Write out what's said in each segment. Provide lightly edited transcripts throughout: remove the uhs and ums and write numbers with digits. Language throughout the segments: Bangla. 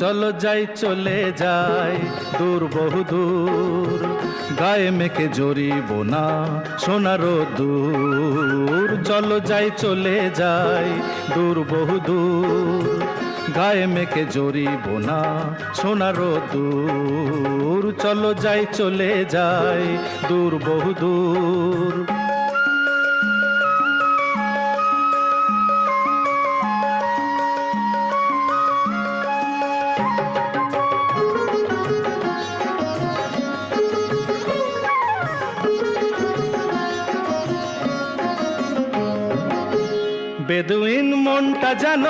চলো যাই চলে যাই দূর বহু দূর, গায়ে মেখে জড়িব না সোনার দূর। চলো যাই চলে যাই দূর বহু দূর, গায়ে মেখে জড়িব না সোনার দূর। চলো যাই চলে যাই দূর বহু দূর। বেদুইন মনটা যেন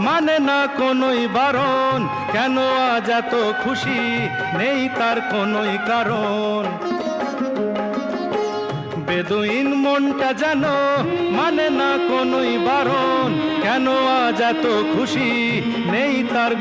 মানে না কোনোই বারণ, কেন আজ এত খুশি নেই তার কোনোই কারণ। বেদুইন মনটা যেন মানে না কোনোই বারণ, কেন আজ এত খুশি নেই তার